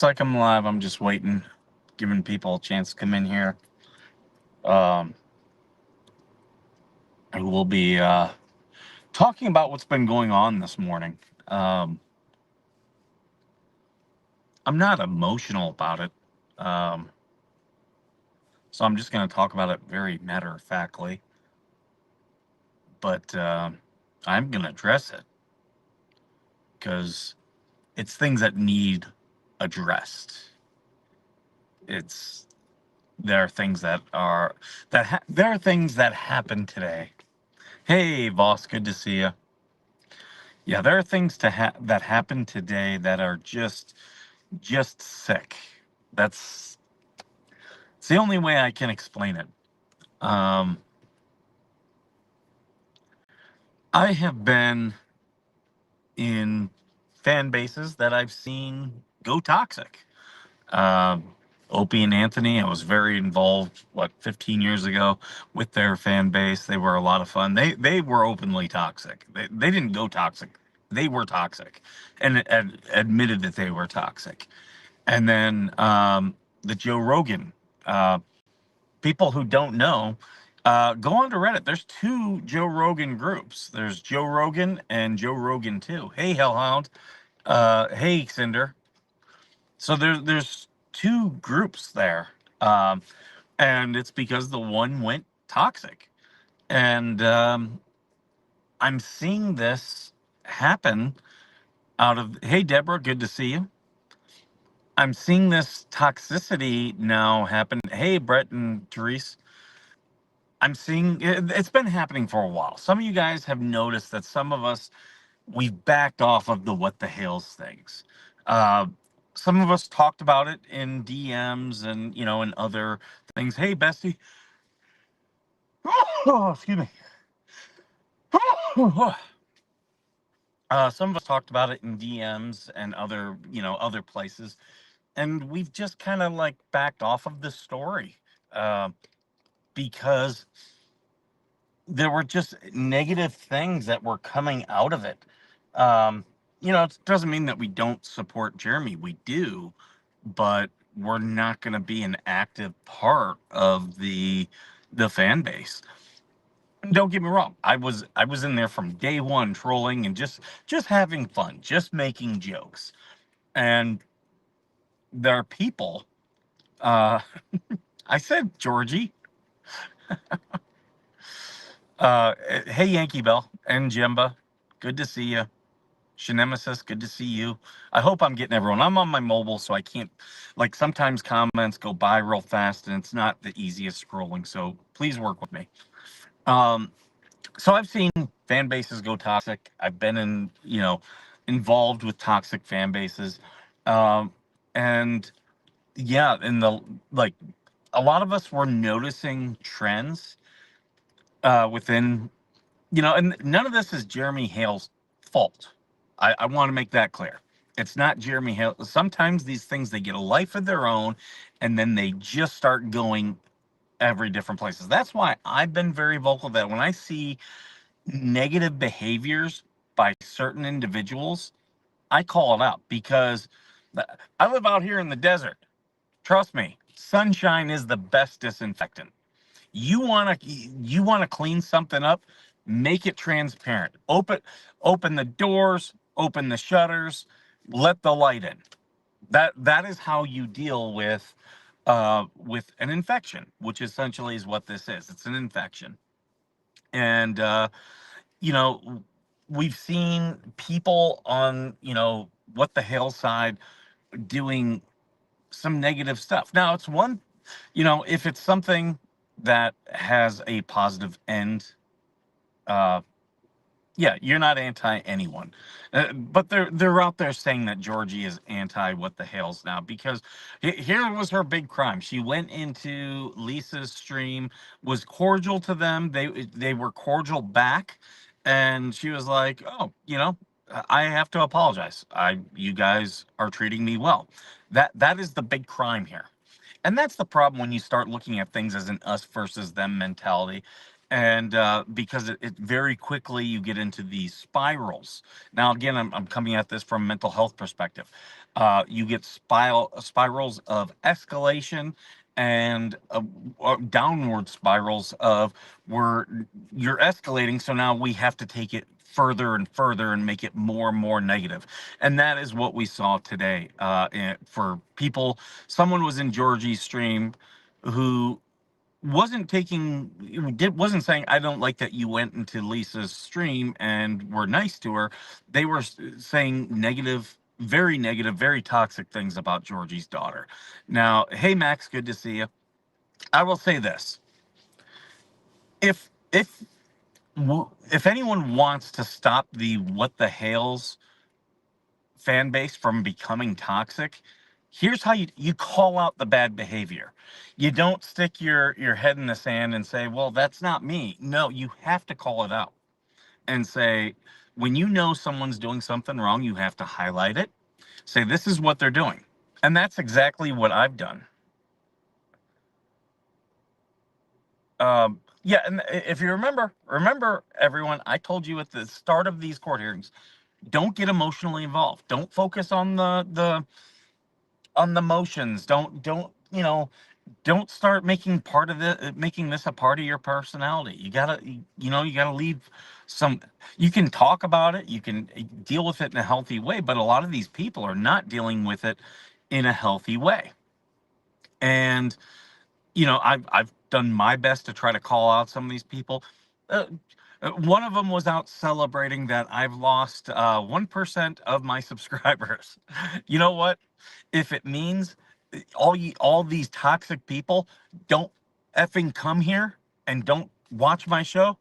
It's like I'm live. I'm just waiting, giving people a chance to come in here. Um, and we'll be talking about what's been going on this morning. Um, I'm not emotional about it, um, so I'm just going to talk about it very matter of factly. But I'm going to address it because it's things that need addressed. It's there are things that are there are things that happen today. Hey, Voss, good to see you. Yeah, there are things that happen today that are just sick. That's it's the only way I can explain it. Um, I have been in fan bases that I've seen go toxic. Um, Opie and Anthony, I was very involved, 15 years ago with their fan base. They were a lot of fun. They were openly toxic. They didn't go toxic. They were toxic and admitted that they were toxic. And then the Joe Rogan. Uh, People who don't know, go on to Reddit. There's two Joe Rogan groups. There's Joe Rogan and Joe Rogan 2. Hey, Hellhound. Hey, Cinder. So there's two groups there. Um, and it's because the one went toxic. And I'm seeing this happen out of, hey, Deborah, good to see you. I'm seeing this toxicity now happen. Hey, Brett and Therese. I'm seeing it's been happening for a while. Some of you guys have noticed that some of us we've backed off of the what the hills things. Uh, some of us talked about it in DMs and in other things. Hey, Bessie. Oh, excuse me. Some of us talked about it in DMs and other places, and we've just kind of like backed off of the story uh, because there were just negative things that were coming out of it. Um, it doesn't mean that we don't support Jeremy. We do, but we're not going to be an active part of the fan base. Don't get me wrong. I was in there from day one, trolling and just having fun, just making jokes. And there are people. Uh, I said Georgie. Hey, Yankee Bell and Jemba. Good to see you. Shanemesis, good to see you. I hope I'm getting everyone. I'm on my mobile, so I can't, like, sometimes comments go by real fast and it's not the easiest scrolling. So please work with me. Um, so I've seen fan bases go toxic. I've been involved with toxic fan bases. Um, and yeah, like, a lot of us were noticing trends within, and none of this is Jeremy Hale's fault. I want to make that clear. It's not Jeremy Hale. Sometimes these things they get a life of their own, and then they just start going every different places. That's why I've been very vocal that when I see negative behaviors by certain individuals, I call it out because I live out here in the desert. Trust me, sunshine is the best disinfectant. You want to clean something up, make it transparent. Open the doors, open the shutters, let the light in. That is how you deal with an infection, which essentially is what this is. It's an infection. And you know, we've seen people on, what the hillside doing some negative stuff. Now, it's one, if it's something that has a positive end, uh, yeah, you're not anti anyone, but they're out there saying that Georgie is anti what the hell's now because here was her big crime. She went into Lisa's stream, was cordial to them. They were cordial back, and she was like, "Oh, I have to apologize. You guys are treating me well." That is the big crime here. And that's the problem when you start looking at things as an us versus them mentality. And because it very quickly you get into these spirals. Now, again, I'm coming at this from a mental health perspective. You get spirals of escalation and downward spirals of where you're escalating. So now we have to take it further and further and make it more and more negative. And that is what we saw today. For people, someone was in Georgie's stream who wasn't saying, I don't like that you went into Lisa's stream and were nice to her. They were saying negative, very negative, very toxic things about Georgie's daughter. Now, hey Max, good to see you. I will say this: if if anyone wants to stop the what the Hales fan base from becoming toxic, here's how you call out the bad behavior. You don't stick your head in the sand and say, well, that's not me. No, you have to call it out and say, when you know someone's doing something wrong, you have to highlight it, say this is what they're doing. And that's exactly what I've done. Yeah, and if you remember everyone, I told you at the start of these court hearings, don't get emotionally involved. Don't focus on the motions. Don't start making this a part of your personality. You gotta leave some. You can talk about it, you can deal with it in a healthy way, but a lot of these people are not dealing with it in a healthy way. And I've done my best to try to call out some of these people. uh, One of them was out celebrating that I've lost 1% of my subscribers. You know what? If it means all these toxic people don't effing come here and don't watch my show,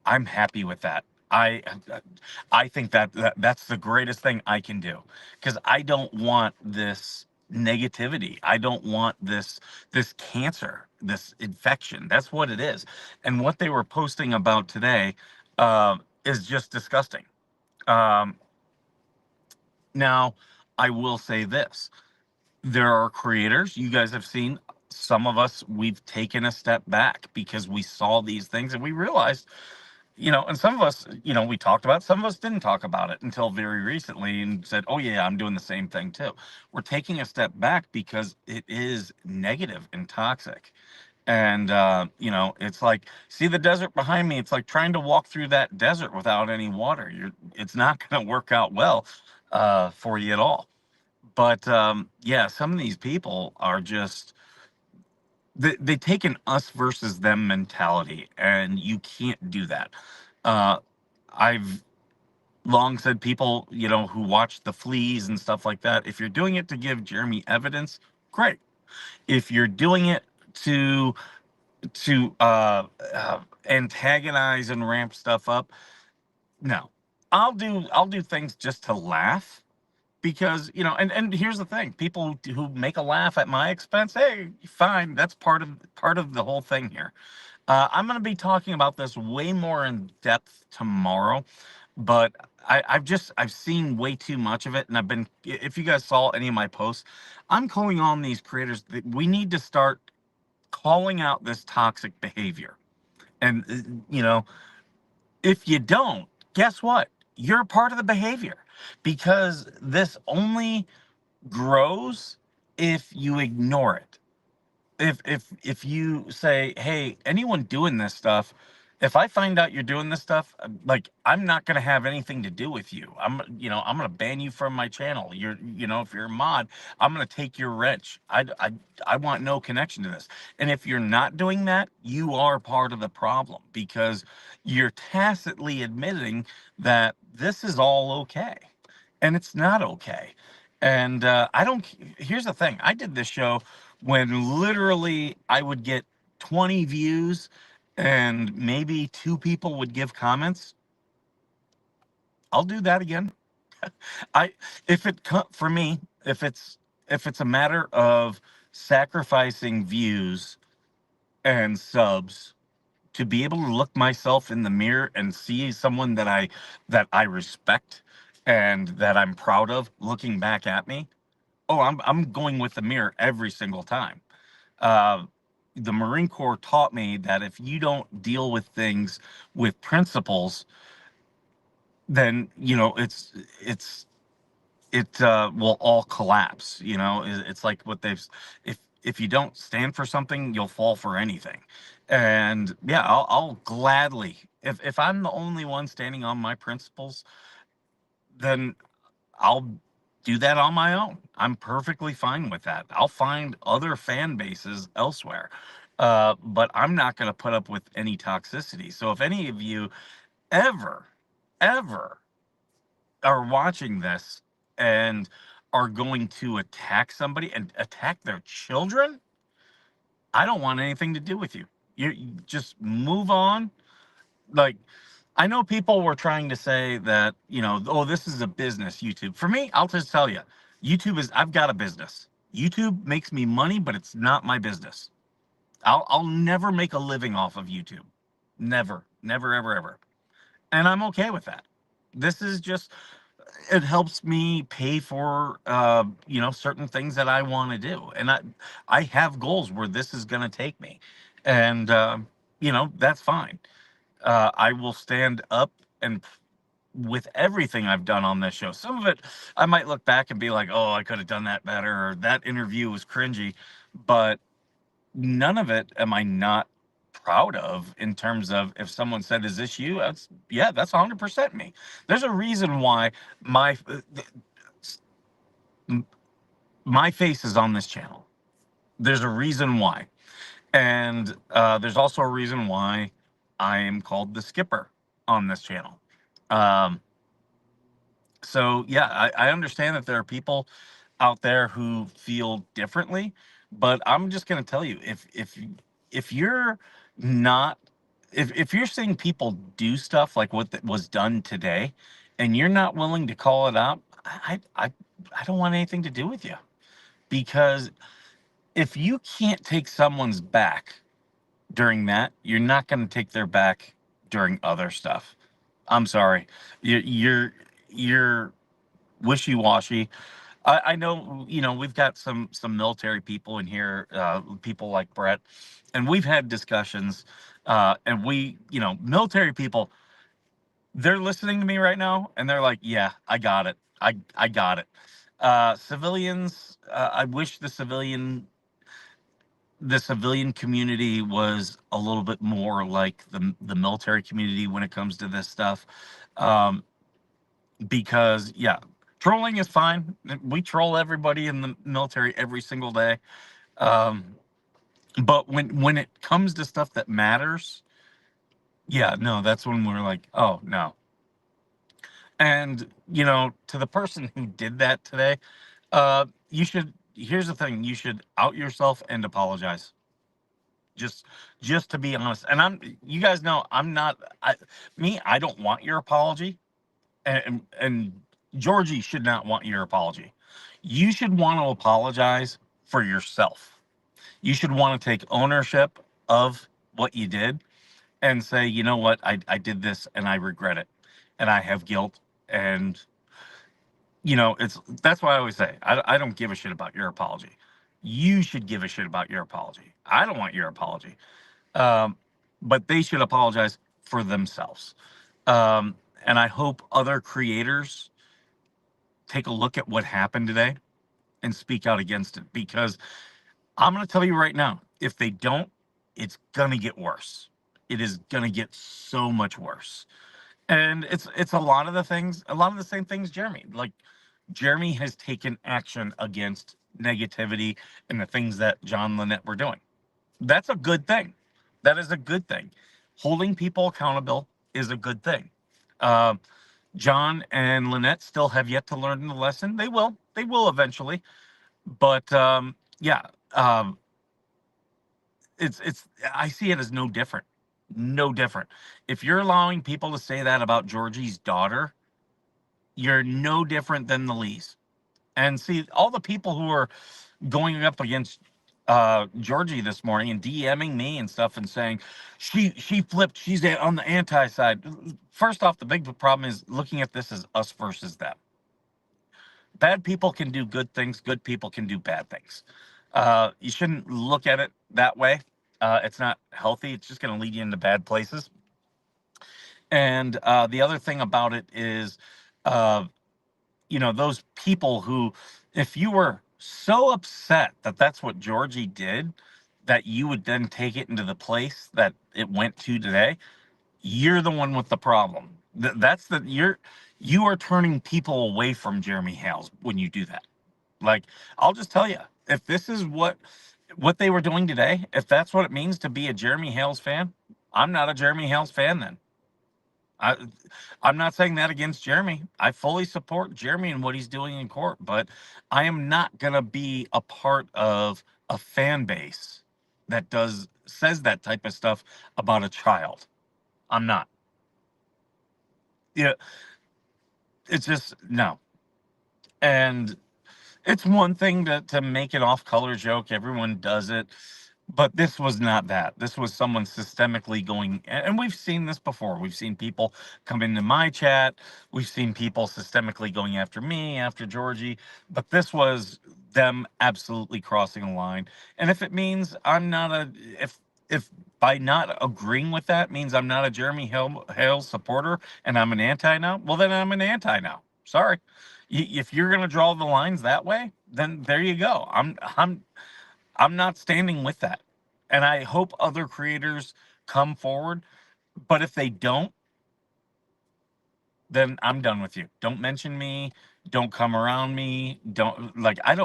I'm happy with that. I think that's the greatest thing I can do, because I don't want this negativity. I don't want this cancer, this infection. That's what it is. And what they were posting about today is just disgusting. Um, Now, I will say this: there are creators, you guys have seen, some of us, we've taken a step back because we saw these things and we realized, and some of us, we talked about it, some of us didn't talk about it until very recently and said, oh yeah, I'm doing the same thing too. We're taking a step back because it is negative and toxic. And it's like, see the desert behind me, it's like trying to walk through that desert without any water. It's not going to work out well for you at all. But yeah, some of these people are just, they take an us versus them mentality, and you can't do that. uh I've long said, people, who watch the fleas and stuff like that, if you're doing it to give Jeremy evidence, great. If you're doing it to antagonize and ramp stuff up, no. I'll do things just to laugh, because and here's the thing: people who make a laugh at my expense, hey, fine, that's part of the whole thing here. I'm going to be talking about this way more in depth tomorrow, but I've seen way too much of it, and if you guys saw any of my posts, I'm calling on these creators that we need to start calling out this toxic behavior. And if you don't, guess what? You're a part of the behavior, because this only grows if you ignore it. If you say, hey, anyone doing this stuff, if I find out you're doing this stuff, like, I'm not going to have anything to do with you. I'm going to ban you from my channel. If you're a mod, I'm going to take your wrench. I want no connection to this. And if you're not doing that, you are part of the problem, because you're tacitly admitting that this is all okay, and it's not okay. And I don't. Here's the thing: I did this show when literally I would get 20 views and maybe two people would give comments. I'll do that again. I if it for me, if it's a matter of sacrificing views and subs to be able to look myself in the mirror and see someone that I respect and that I'm proud of looking back at me, oh, I'm going with the mirror every single time. uh, the Marine Corps taught me that if you don't deal with things with principles, then it's it will all collapse. You know, it's like what they've, if you don't stand for something, you'll fall for anything. And yeah, I'll gladly, if I'm the only one standing on my principles, then I'll do that on my own. I'm perfectly fine with that. I'll find other fan bases elsewhere. But I'm not going to put up with any toxicity. So if any of you ever, ever are watching this and are going to attack somebody and attack their children, I don't want anything to do with you. You just move on. Like, I know people were trying to say that, you know, oh, this is a business, YouTube. For me, I'll just tell you, YouTube is, I've got a business. YouTube makes me money, but it's not my business. I'll never make a living off of YouTube. Never, never, ever, ever. And I'm okay with that. This is just, it helps me pay for you know, certain things that I want to do. And I have goals where this is going to take me. And you know, that's fine. I will stand up and with everything I've done on this show. Some of it I might look back and be like, "Oh, I could have done that better," or "That interview was cringy," but none of it am I not proud of. In terms of, if someone said, "Is this you?" That's, yeah, that's 100% me. There's a reason why my my face is on this channel. There's a reason why. And there's also a reason why I am called the Skipper on this channel. Um, so yeah, I understand that there are people out there who feel differently, but I'm just going to tell you, if you're not, if you're seeing people do stuff like what was done today, and you're not willing to call it out, I don't want anything to do with you. Because if you can't take someone's back during that, you're not going to take their back during other stuff. I'm sorry. You're wishy-washy. I know, you know, we've got some military people in here, people like Brett, and we've had discussions, and we, you know, military people, they're listening to me right now, and they're like, "Yeah, I got it. I got it." Civilians, I wish the civilian community was a little bit more like the military community when it comes to this stuff. Um, because yeah, trolling is fine. We troll everybody in the military every single day. Um, but when it comes to stuff that matters, yeah, no, that's when we're like, oh no. And you know, to the person who did that today, you should. Here's the thing: you should out yourself and apologize. just just to be honest. And you guys know, I'm not, I don't want your apology. And Georgie should not want your apology. You should want to apologize for yourself. You should want to take ownership of what you did and say, you know what, I did this and I regret it and I have guilt. And you know, that's why I always say, I don't give a shit about your apology. You should give a shit about your apology. I don't want your apology. um, but they should apologize for themselves. Um, and I hope other creators take a look at what happened today and speak out against it. Because I'm going to tell you right now, if they don't, it's going to get worse. It is going to get so much worse. And it's a lot of the things, a lot of the same things Jeremy, like, Jeremy has taken action against negativity and the things that John Lynette were doing. That's a good thing. That is a good thing. Holding people accountable is a good thing. Uh, John and Lynette still have yet to learn the lesson. They will. They will eventually. But yeah, um, it's. I see it as no different. No different. If you're allowing people to say that about Georgie's daughter, you're no different than the Lees. And see, all the people who are going up against Georgie this morning and DMing me and stuff and saying she flipped, she's on the anti side. First off, the big problem is looking at this as us versus them. Bad people can do good things. Good people can do bad things. You shouldn't look at it that way. It's not healthy. It's just going to lead you into bad places. And the other thing about it is, uh, those people who, if you were so upset that that's what Georgie did, that you would then take it into the place that it went to today, you're the one with the problem. That's the you are turning people away from Jeremy Hales when you do that. Like, I'll just tell you, if this is what they were doing today, if that's what it means to be a Jeremy Hales fan, I'm not a Jeremy Hales fan then. I I'm not saying that against Jeremy. I fully support Jeremy and what he's doing in court, but I am not gonna be a part of a fan base that does says that type of stuff about a child. I'm not. Yeah, it's just no. And it's one thing to make an off color joke. Everyone does it. But this was not that. This was someone systemically going, and we've seen this before. We've seen people come into my chat. We've seen people systemically going after me, after Georgie. But this was them absolutely crossing a line. And if it means I'm not if by not agreeing with that means I'm not a Jeremy Hales supporter and I'm an anti now, well, then I'm an anti now. Sorry. If you're going to draw the lines that way, then there you go. I'm not standing with that. And I hope other creators come forward. But if they don't, then I'm done with you. Don't mention me. Don't come around me. Don't like I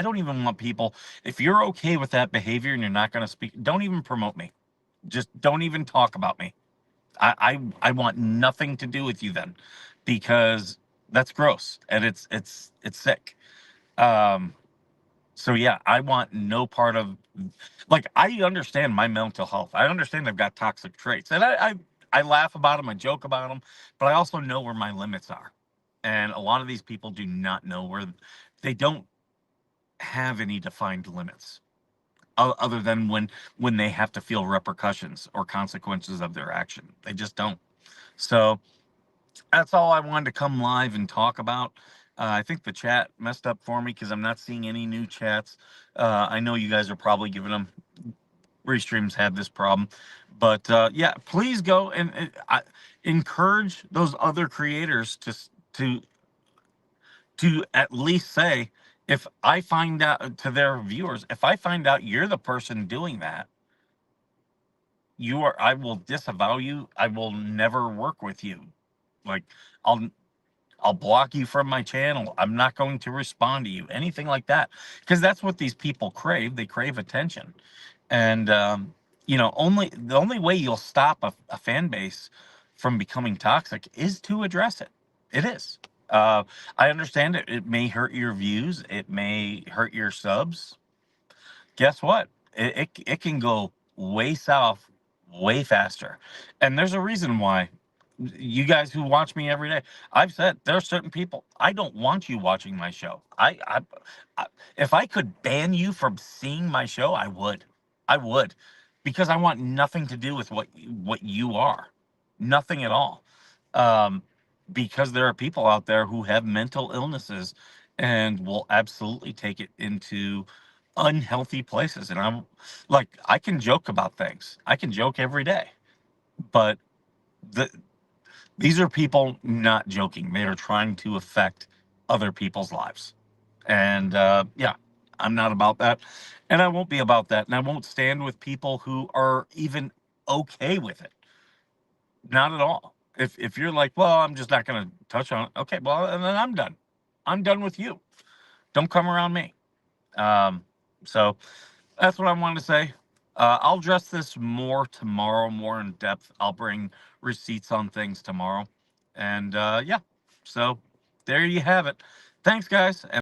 don't even want people. If you're okay with that behavior and you're not gonna speak, don't even promote me. Just don't even talk about me. I want nothing to do with you then, because that's gross and it's sick. Um So yeah, I want no part of, like, I understand my mental health. I understand I've got toxic traits, and I laugh about them, I joke about them, but I also know where my limits are. And a lot of these people do not know where they don't have any defined limits, other than when they have to feel repercussions or consequences of their action. They just don't. So that's all I wanted to come live and talk about. I think the chat messed up for me because I'm not seeing any new chats. I know you guys are probably giving them restreams had this problem, but yeah, please go and encourage those other creators to to at least say, if I find out, to their viewers, if I find out you're the person doing that, I will disavow you. I will never work with you. Like, I'll I'll block you from my channel. I'm not going to respond to you, anything like that, because that's what these people crave. They crave attention, and only the only way you'll stop a fan base from becoming toxic is to address it. It is. I understand it. It may hurt your views. It may hurt your subs. Guess what? It can go way south way faster. And there's a reason why. You guys who watch me every day, I've said there are certain people I don't want you watching my show. I if I could ban you from seeing my show, I would. I would, because I want nothing to do with what you are. Nothing at all. Um, because there are people out there who have mental illnesses and will absolutely take it into unhealthy places. And I'm like, I can joke about things. I can joke every day, but the these are people not joking. They are trying to affect other people's lives. And yeah, I'm not about that. And I won't be about that. And I won't stand with people who are even okay with it. Not at all. If you're like, well, I'm just not going to touch on it. Okay, well, and then I'm done. I'm done with you. Don't come around me. Um, so that's what I wanted to say. I'll address this more tomorrow, more in depth. I'll bring receipts on things tomorrow. And yeah, so there you have it. Thanks, guys. And